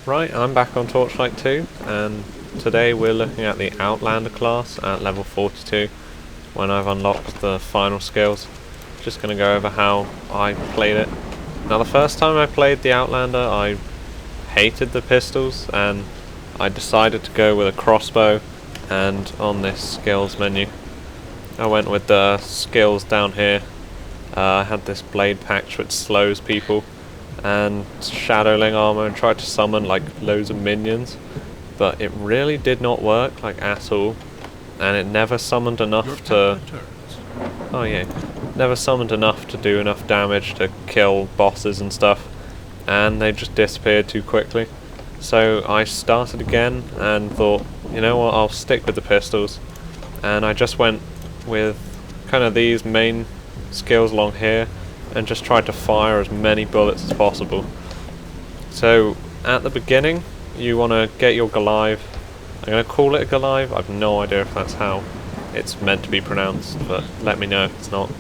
Right, I'm back on Torchlight 2, and today we're looking at the Outlander class at level 42, when I've unlocked the final skills. Just going to go over how I played it. Now, the first time I played the Outlander, I hated the pistols, and I decided to go with a crossbow, and on this skills menu, I went with the skills down here. I had this blade patch which slows people, and shadowling armor, and tried to summon like loads of minions, but it really did not work like at all, and it never summoned enough to never summoned enough to do enough damage to kill bosses and stuff, and they just disappeared too quickly. So I started again and thought, you know what, I'll stick with the pistols, and I just went with kind of these main skills along here and just tried to fire as many bullets as possible. So at the beginning you want to get your Golive. I'm going to call it a Golive. I have no idea if that's how it's meant to be pronounced, but let me know if it's not.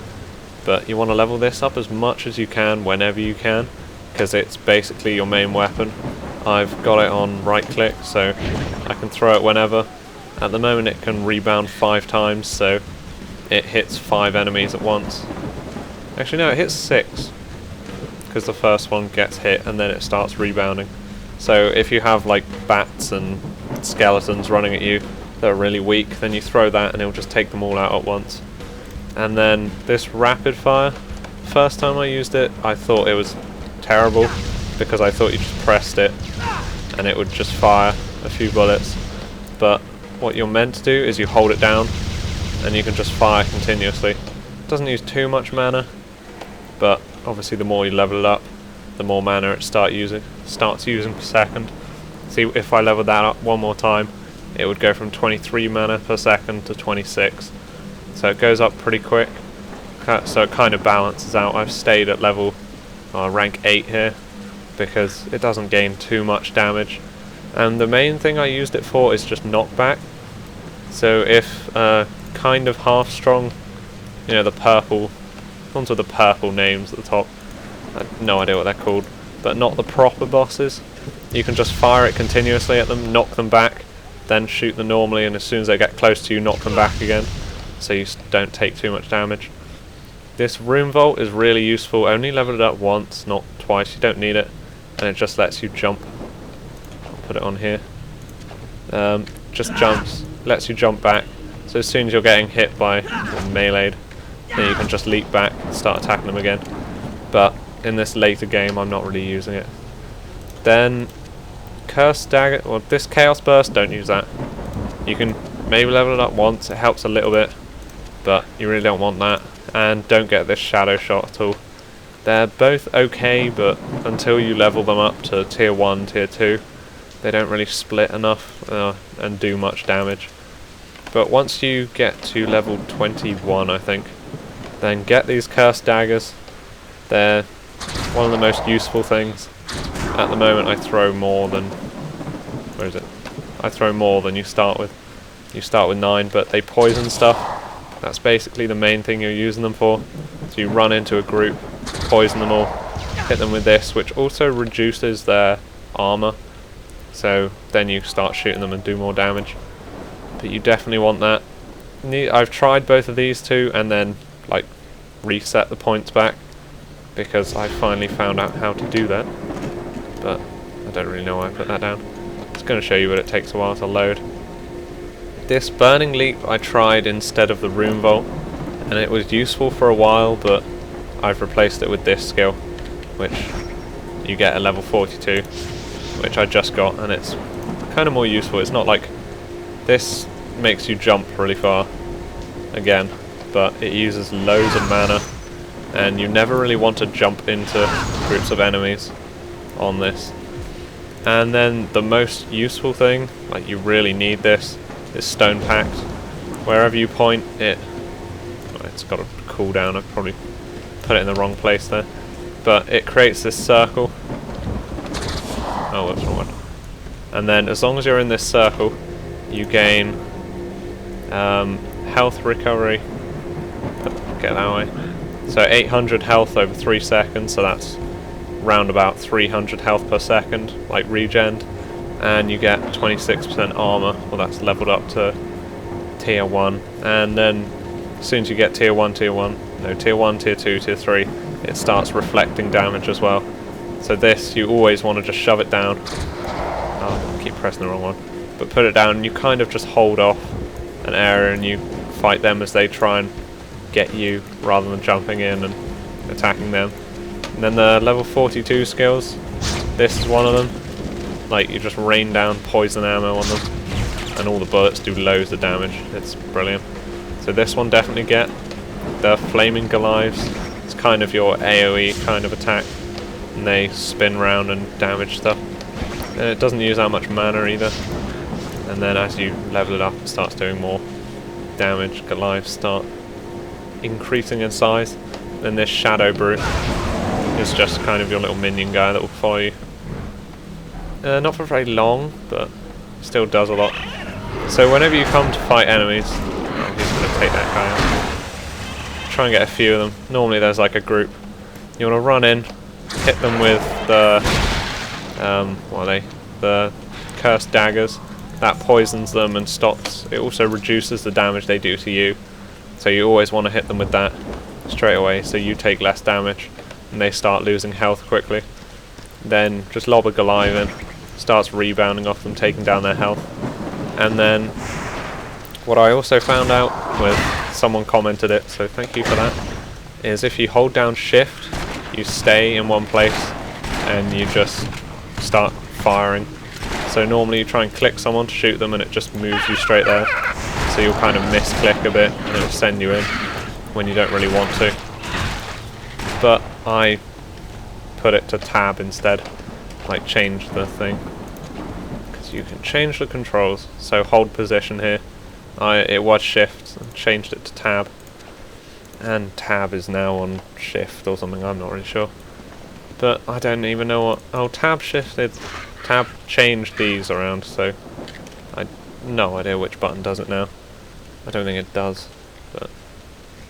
But you want to level this up as much as you can whenever you can, because it's basically your main weapon. I've got it on right click so I can throw it whenever. At the moment it can rebound 5 times, so it hits 5 enemies at once. Actually no, it hits 6, because the first one gets hit and then it starts rebounding. So if you have like bats and skeletons running at you that are really weak, then you throw that and it'll just take them all out at once. And then this rapid fire, first time I used it I thought it was terrible, because I thought you just pressed it and it would just fire a few bullets. But what you're meant to do is you hold it down and you can just fire continuously. It doesn't use too much mana, but obviously the more you level it up, the more mana it starts using per second. See, if I leveled that up one more time, it would go from 23 mana per second to 26. So it goes up pretty quick, so it kind of balances out. I've stayed at level rank 8 here, because it doesn't gain too much damage. And the main thing I used it for is just knockback. So if kind of half strong, you know, the purple ones with the purple names at the top, I have no idea what they're called, but not the proper bosses, you can just fire it continuously at them, knock them back, then shoot them normally, and as soon as they get close to you, knock them back again, so you don't take too much damage. This room vault is really useful. Only leveled it up once, not twice. You don't need it, and it just lets you jump. I'll put it on here. Just jumps, lets you jump back, so as soon as you're getting hit by or meleeed, then you can just leap back and start attacking them again. But in this later game I'm not really using it. Then Cursed Dagger, or this Chaos Burst, don't use that. You can maybe level it up once, it helps a little bit, but you really don't want that. And don't get this Shadow Shot at all. They're both okay, but until you level them up to tier 1, tier 2, they don't really split enough and do much damage. But once you get to level 21, I think, then get these Cursed Daggers. They're one of the most useful things. At the moment I throw more than... where is it? I throw more than you start with. You start with 9, but they poison stuff. That's basically the main thing you're using them for. So you run into a group, poison them all, hit them with this, which also reduces their armor. So then you start shooting them and do more damage. But you definitely want that. I've tried both of these two and then like reset the points back, because I finally found out how to do that. But I don't really know why I put that down. It's going to show you, but it takes a while to load. This Burning Leap I tried instead of the Room Vault, and it was useful for a while, but I've replaced it with this skill, which you get at level 42, which I just got, and it's kind of more useful. It's not like this makes you jump really far again, but it uses loads of mana, and you never really want to jump into groups of enemies on this. And then the most useful thing, like you really need this, is Stone Pact. Wherever you point it, well, it's got a cooldown. I've probably put it in the wrong place there, but it creates this circle. Oh, that's the wrong one. And then as long as you're in this circle, you gain health recovery. Get that way. So 800 health over 3 seconds, so that's round about 300 health per second, like regen. and you get 26% armor. Well, that's leveled up to tier 1, and then as soon as you get tier 1, tier 1, tier 2, tier 3, it starts reflecting damage as well. So this, you always want to just shove it down. Oh, I keep pressing the wrong one. But put it down, and you kind of just hold off an area and you fight them as they try and get you, rather than jumping in and attacking them. And then the level 42 skills, this is one of them. Like, you just rain down poison ammo on them, and all the bullets do loads of damage. It's brilliant. So this one definitely get. The flaming Goliaths, it's kind of your AoE kind of attack, and they spin round and damage stuff. And it doesn't use that much mana either. And then as you level it up, it starts doing more damage. Goliaths start increasing in size. Then this Shadow Brute is just kind of your little minion guy that will follow you. Not for very long, but still does a lot. So whenever you come to fight enemies, oh, he's going to take that guy out. Try and get a few of them. Normally there's like a group. You want to run in, hit them with the what are they? The cursed daggers. That poisons them and stops. It also reduces the damage they do to you. So you always want to hit them with that straight away, so you take less damage and they start losing health quickly. Then just lob a Goliath in, starts rebounding off them, taking down their health. And then what I also found out, with someone commented it, so thank you for that, is if you hold down shift, you stay in one place and you just start firing. So normally you try and click someone to shoot them and it just moves you straight there. So you'll kind of misclick a bit and it'll send you in when you don't really want to. But I put it to tab instead, like change the thing. You can change the controls, so hold position here. It was shift, and changed it to tab, and tab is now on shift or something, I'm not really sure. But I don't even know what... Oh, tab shifted, tab changed these around, so I no idea which button does it now. I don't think it does,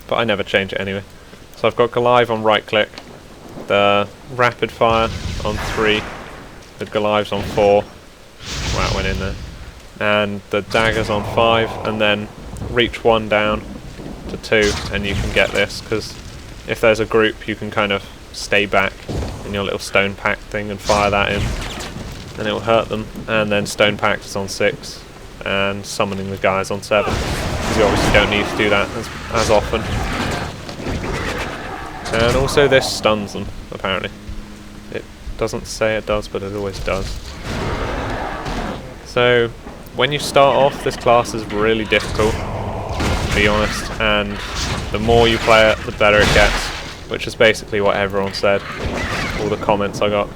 but I never change it anyway. So I've got Goliath on right click, the rapid fire on 3, the Goliaths on 4. Wow, went in there. And the daggers on 5, and then reach 1 down to 2, and you can get this, because if there's a group, you can kind of stay back in your little stone pack thing and fire that in, and it will hurt them. And then stone pack is on 6, and summoning the guys on 7, because you obviously don't need to do that as often. And also this stuns them, apparently. It doesn't say it does, but it always does. So, when you start off, this class is really difficult, to be honest, and the more you play it, the better it gets, which is basically what everyone said, all the comments I got.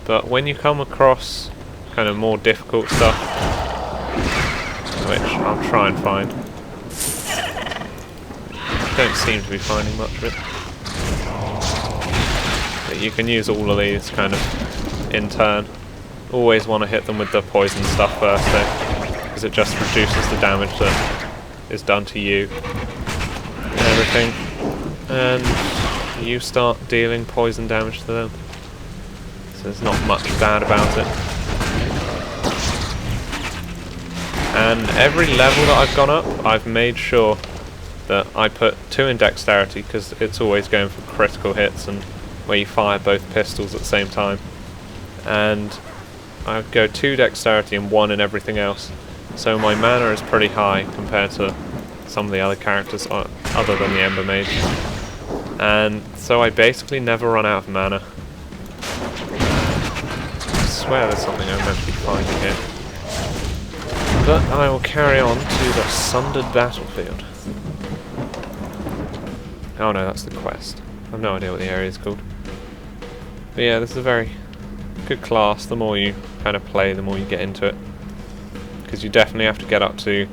But when you come across kind of more difficult stuff, which I'll try and find, don't seem to be finding much of it, but you can use all of these kind of in turn. Always want to hit them with the poison stuff first though, because it just reduces the damage that is done to you and everything, and you start dealing poison damage to them, so there's not much bad about it. And every level that I've gone up, I've made sure that I put 2 in dexterity, because it's always going for critical hits and where you fire both pistols at the same time. And I go 2 dexterity and 1 in everything else, so my mana is pretty high compared to some of the other characters other than the Ember Mage, and so I basically never run out of mana. I swear there's something I'm meant to be finding here, but I will carry on to the Sundered Battlefield. Oh no, that's the quest. I have no idea what the area is called. But yeah, this is a very good class. The more you kind of play, the more you get into it, because you definitely have to get up to,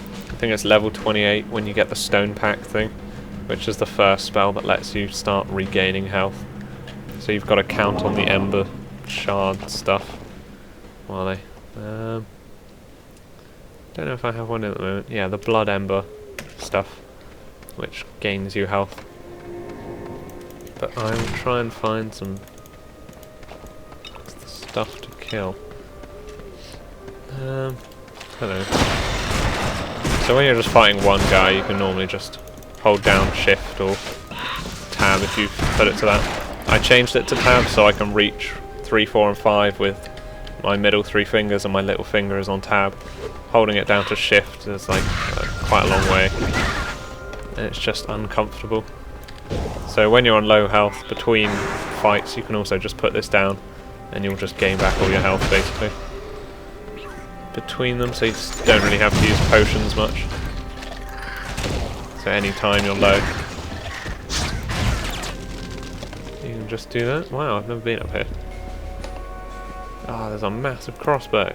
I think it's level 28 when you get the stone pack thing, which is the first spell that lets you start regaining health. So you've got to count on the ember shard stuff. What are they? Don't know if I have one at the moment. Yeah, the blood ember stuff, which gains you health. But I will try and find some stuff to kill. Hello. So when you're just fighting one guy, you can normally just hold down shift or tab if you put it to that. I changed it to tab so I can reach 3, 4 and 5 with my middle 3 fingers and my little finger is on tab. Holding it down to shift is like quite a long way. And it's just uncomfortable. So when you're on low health between fights, you can also just put this down and you'll just gain back all your health basically between them, so you just don't really have to use potions much. So any time you're low, you can just do that. Wow, I've never been up here. Ah, there's a massive crossbow.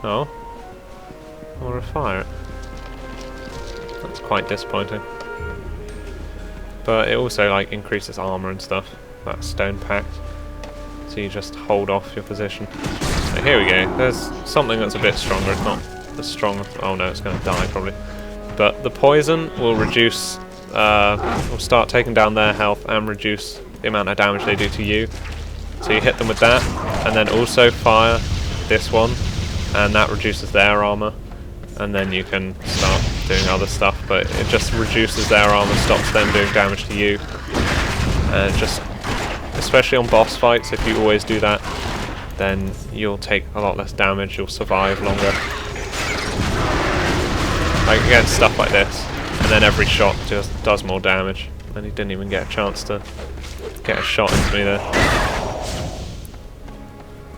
Oh. I want to fire it. That's quite disappointing. But it also like increases armor and stuff. That stone pact. So you just hold off your position. So here we go. There's something that's a bit stronger. It's not as strong. Oh no, it's going to die probably. But the poison will reduce. Will start taking down their health and reduce the amount of damage they do to you. So you hit them with that, and then also fire this one, and that reduces their armor. And then you can start doing other stuff, but it just reduces their armor, stops them doing damage to you, and just, especially on boss fights, if you always do that, then you'll take a lot less damage, you'll survive longer. Like against stuff like this, and then every shot just does more damage, and he didn't even get a chance to get a shot into me there.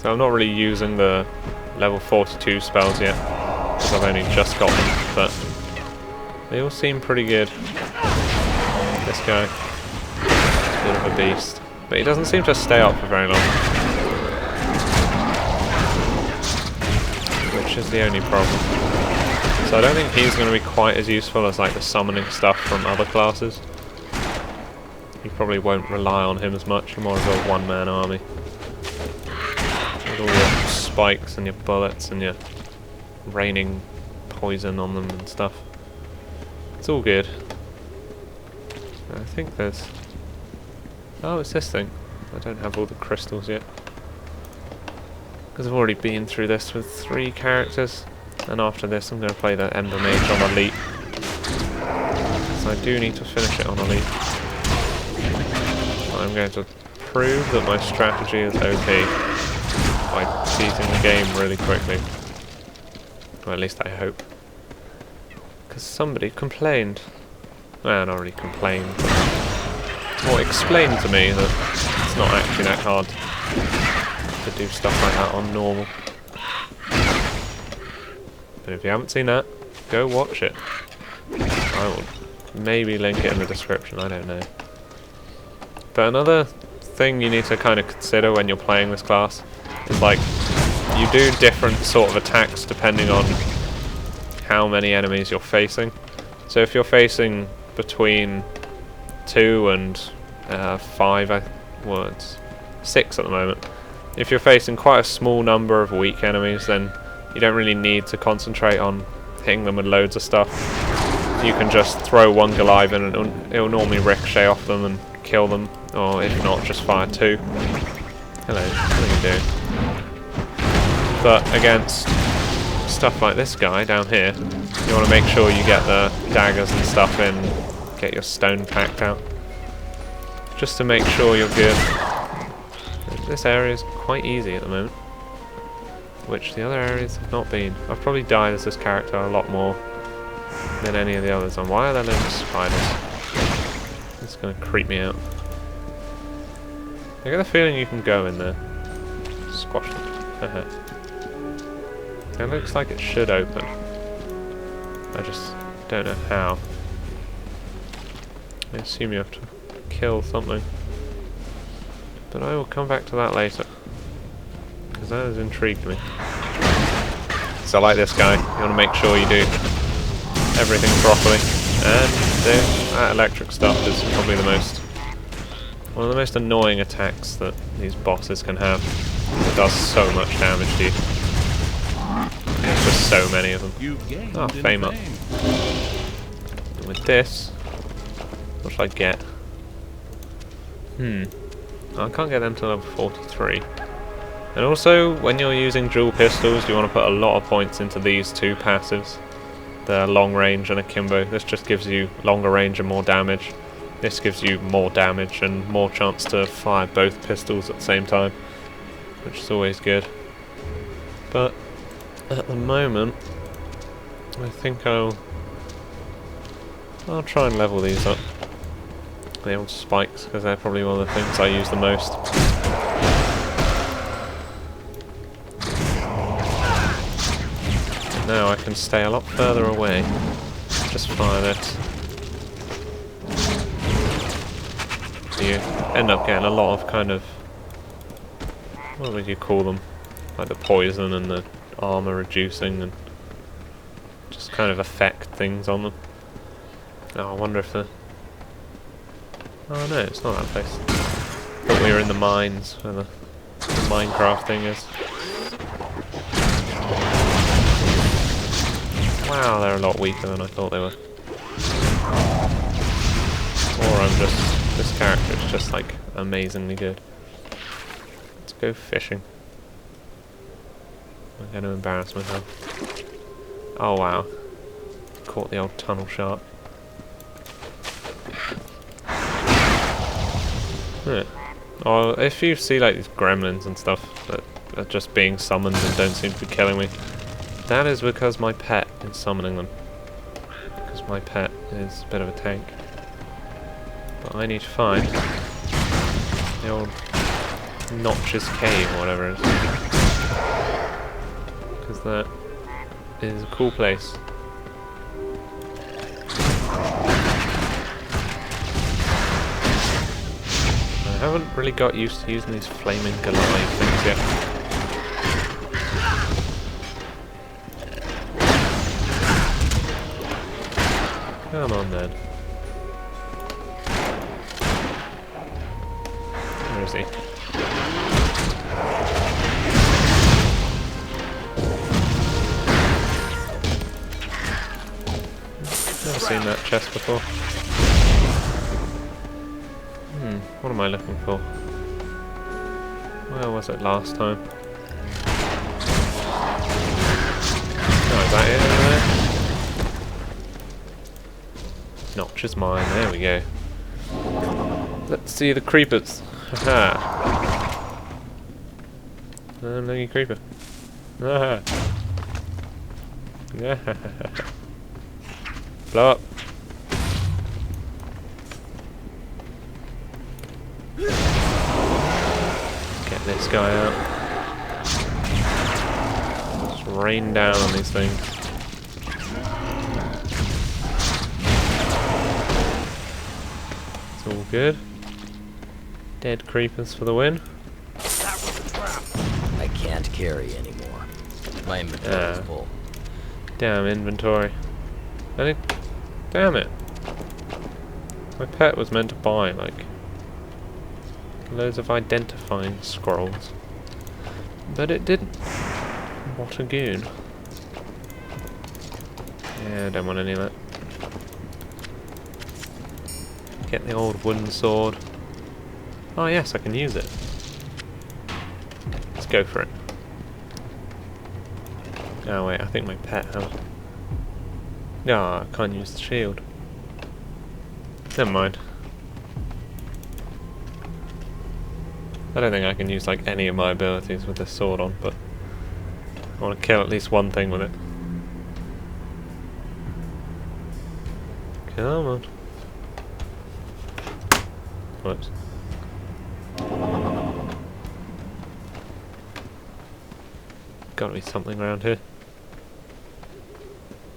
So I'm not really using the level 42 spells yet, because I've only just got them, but they all seem pretty good. This guy, a bit of a beast, but he doesn't seem to stay up for very long, which is the only problem. So I don't think he's going to be quite as useful as like the summoning stuff from other classes. You probably won't rely on him as much, you're more of a one-man army. With all your spikes and your bullets and your raining poison on them and stuff. It's all good. I think there's... Oh, it's this thing. I don't have all the crystals yet. Because I've already been through this with 3 characters. And after this I'm going to play the Ember Mage on Elite. So I do need to finish it on Elite. I'm going to prove that my strategy is OP by beating the game really quickly. Or at least I hope. Because somebody complained. Well, not really complained, but or explained to me that it's not actually that hard to do stuff like that on normal. But if you haven't seen that, go watch it. I will maybe link it in the description, I don't know. But another thing you need to kind of consider when you're playing this class is like, you do different sort of attacks depending on how many enemies you're facing. So if you're facing between 2 and 5, well, it's 6 at the moment. If you're facing quite a small number of weak enemies, then you don't really need to concentrate on hitting them with loads of stuff. You can just throw one Goliath in and it'll normally ricochet off them and kill them, or if not, just fire 2. Hello, what are you doing? But against stuff like this guy down here, you want to make sure you get the daggers and stuff in, get your stone packed out, just to make sure you're good. This area is quite easy at the moment, which the other areas have not been. I've probably died as this character a lot more than any of the others. And why are there loads of spiders? It's going to creep me out. I get the feeling you can go in there. Squash them. It looks like it should open. I just don't know how. I assume you have to kill something. But I will come back to that later, because that has intrigued me. So like this guy, you want to make sure you do everything properly. And that electric stuff is probably one of the most annoying attacks that these bosses can have. It does so much damage to you. There's just so many of them. Oh, fame up. And with this, what should I get? I can't get them to level 43. And also, when you're using dual pistols, you want to put a lot of points into these two passives. The long range and akimbo. This just gives you longer range and more damage. This gives you more damage and more chance to fire both pistols at the same time, which is always good. But at the moment, I think I'll try and level these up. The old spikes, because they're probably one of the things I use the most. Now I can stay a lot further away. Just fire this. So you end up getting a lot of kind of... what would you call them? Like the poison and the armor reducing and just kind of affect things on them. Oh, I wonder if the... oh no, it's not that place. I thought we were in the mines where the Minecraft thing is. Wow, they're a lot weaker than I thought they were. Or I'm just... this character is just like amazingly good. Let's go fishing. I'm going to embarrass myself. Oh wow. Caught the old tunnel shark. Yeah. Oh, if you see like these gremlins and stuff that are just being summoned and don't seem to be killing me, that is because my pet is summoning them. Because my pet is a bit of a tank. But I need to find the old Notch's Cave or whatever it is. Because that is a cool place. I haven't really got used to using these flaming Goliath things yet. Come on then. Where is he? Never seen that chest before. What am I looking for? Where was it last time? Oh, is that it over there? Notch is mine, there we go. Let's see the creepers. Haha. No, you creeper. Haha. Blow up. Get this guy out. Just rain down on these things. It's all good. Dead creepers for the win. That was a trap. I can't carry anymore. My inventory is full. Damn inventory. Damn it. My pet was meant to buy like loads of identifying scrolls, but it didn't. What a goon. Yeah, I don't want any of that. Get the old wooden sword. Oh yes, I can use it. Let's go for it. Oh wait, I think my pet has... no, I can't use the shield. Never mind. I don't think I can use like any of my abilities with this sword on, but I want to kill at least one thing with it. Come on. Whoops. Gotta be something around here.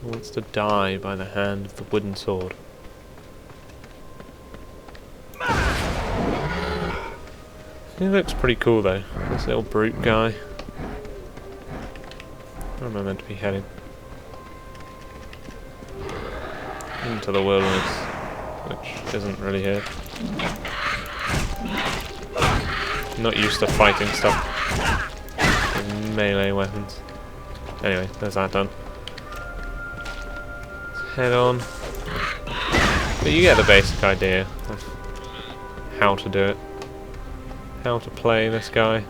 Who wants to die by the hand of the wooden sword? He looks pretty cool though, this little brute guy. Where am I meant to be heading? Into the wilderness, which isn't really here. Not used to fighting stuff with melee weapons. Anyway, there's that done. Let's head on. But you get the basic idea of how to do it. how to play this guy.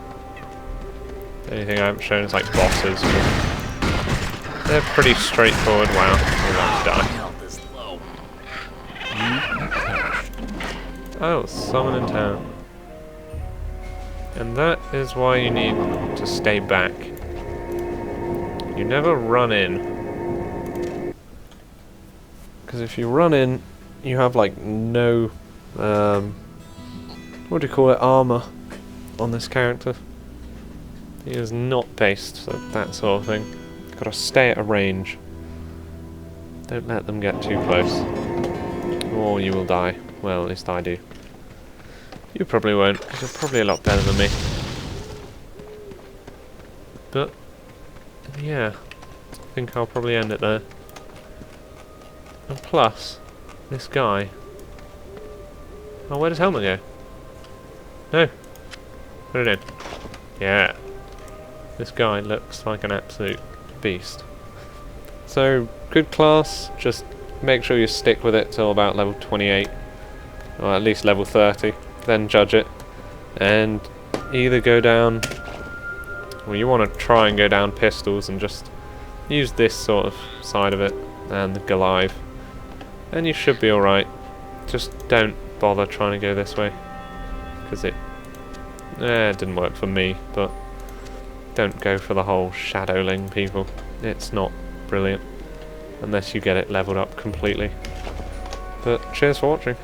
The only thing I haven't shown is like bosses, but they're pretty straightforward. Wow, I'm about to die. Health is low. Oh, someone in town. And that is why you need to stay back. You never run in. Because if you run in, you have like no, what do you call it, armor on this character. He is not based, so that sort of thing. Gotta stay at a range. Don't let them get too close. Or you will die. Well, at least I do. You probably won't, because you're probably a lot better than me. But, yeah. I think I'll probably end it there. And plus, this guy... Oh, where does Helmet go? No. Put it in. Yeah. This guy looks like an absolute beast. So, good class, just make sure you stick with it till about level 28. Or at least level 30. Then judge it. And either go down... Well, you want to try and go down pistols and just use this sort of side of it. And the Goliath. And you should be alright. Just don't bother trying to go this way. Because it didn't work for me, but don't go for the whole shadowling people. It's not brilliant unless you get it leveled up completely. But cheers for watching.